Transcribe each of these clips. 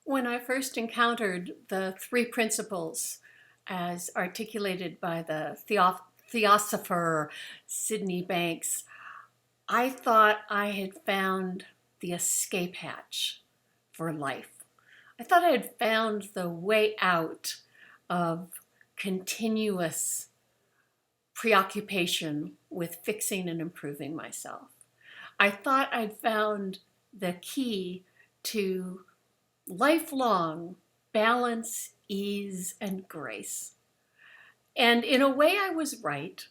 When I first encountered the three principles as articulated by the theosopher Sydney Banks, I thought I had found the escape hatch for life. I thought I had found the way out of continuous preoccupation with fixing and improving myself. I thought I'd found the key to lifelong balance, ease, and grace. And in a way, I was right,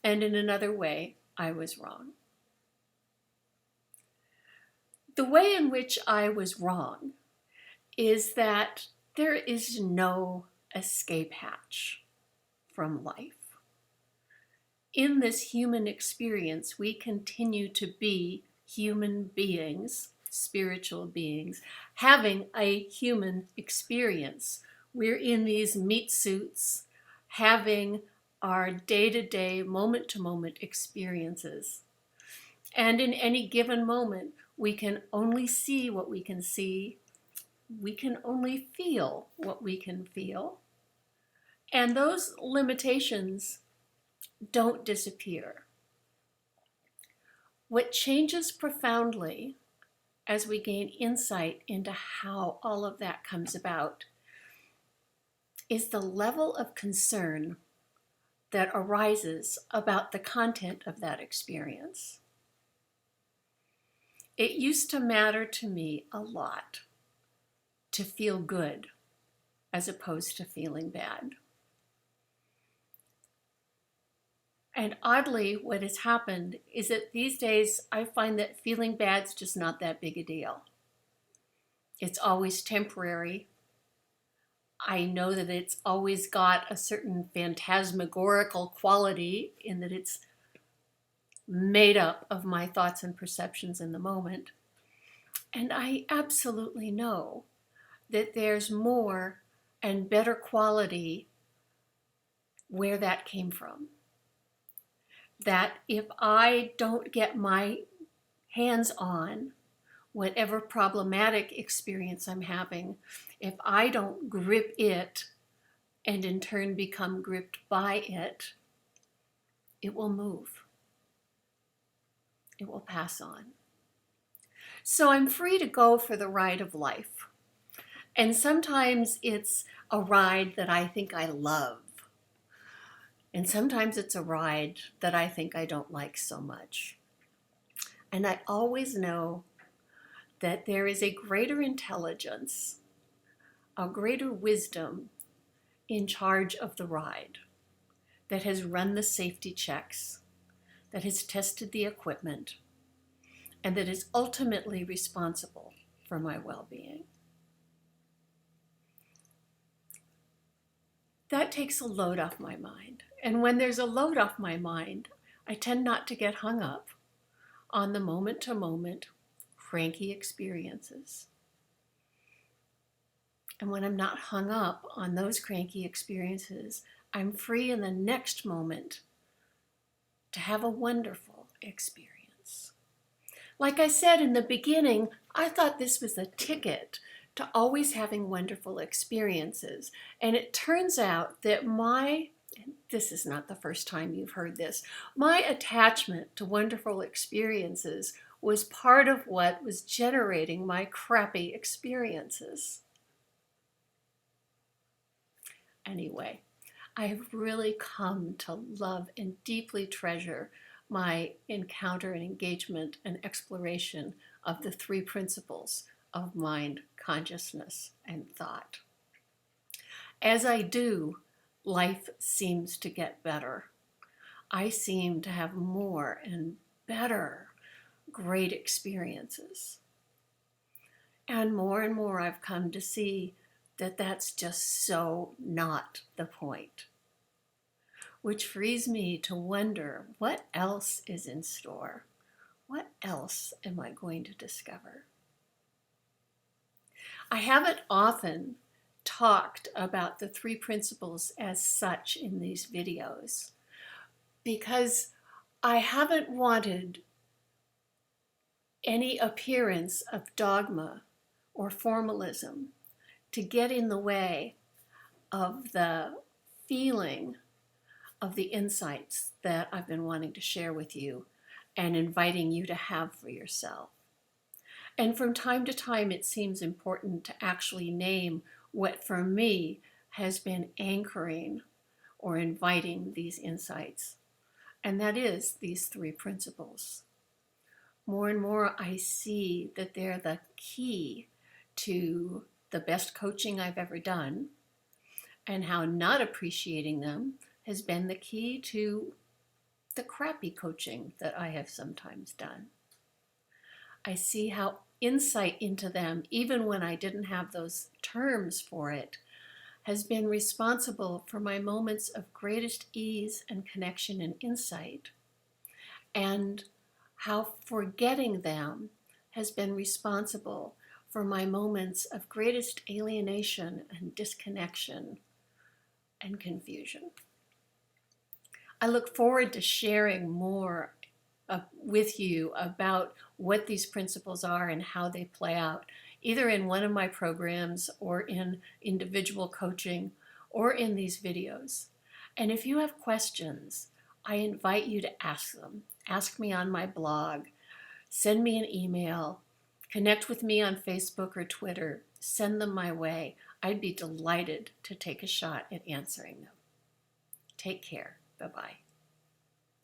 and in another way, I was wrong. The way in which I was wrong is that there is no escape hatch from life. In this human experience, we continue to be human beings, spiritual beings, having a human experience. We're in these meat suits, having our day-to-day, moment-to-moment experiences. And in any given moment, we can only see what we can see. We can only feel what we can feel. And those limitations don't disappear. What changes profoundly as we gain insight into how all of that comes about is the level of concern that arises about the content of that experience. It used to matter to me a lot to feel good as opposed to feeling bad. And oddly, what has happened is that these days I find that feeling bad's just not that big a deal. It's always temporary. I know that it's always got a certain phantasmagorical quality in that it's made up of my thoughts and perceptions in the moment. And I absolutely know that there's more and better quality where that came from. That if I don't get my hands on whatever problematic experience I'm having, if I don't grip it and in turn become gripped by it, it will move. It will pass on. So I'm free to go for the ride of life. And sometimes it's a ride that I think I love. And sometimes it's a ride that I think I don't like so much. And I always know that there is a greater intelligence, a greater wisdom in charge of the ride, that has run the safety checks, that has tested the equipment, and that is ultimately responsible for my well-being. That takes a load off my mind. And when there's a load off my mind, I tend not to get hung up on the moment-to-moment cranky experiences. And when I'm not hung up on those cranky experiences, I'm free in the next moment to have a wonderful experience. Like I said in the beginning, I thought this was a ticket to always having wonderful experiences. And it turns out that this is not the first time you've heard this, my attachment to wonderful experiences was part of what was generating my crappy experiences. Anyway, I have really come to love and deeply treasure my encounter and engagement and exploration of the three principles of mind, consciousness, and thought. As I do, life seems to get better. I seem to have more and better great experiences. And more I've come to see that that's just so not the point. Which frees me to wonder what else is in store. What else am I going to discover? I haven't often talked about the three principles as such in these videos because I haven't wanted any appearance of dogma or formalism to get in the way of the feeling of the insights that I've been wanting to share with you and inviting you to have for yourself. And from time to time, it seems important to actually name what for me has been anchoring or inviting these insights. And that is these three principles. More and more, I see that they're the key to the best coaching I've ever done, and how not appreciating them has been the key to the crappy coaching that I have sometimes done. I see how insight into them, even when I didn't have those terms for it, has been responsible for my moments of greatest ease and connection and insight, and how forgetting them has been responsible for my moments of greatest alienation and disconnection and confusion. I look forward to sharing more with you about what these principles are and how they play out, either in one of my programs or in individual coaching or in these videos. And if you have questions, I invite you to ask them. Ask me on my blog, send me an email, connect with me on Facebook or Twitter, send them my way. I'd be delighted to take a shot at answering them. Take care. Bye-bye.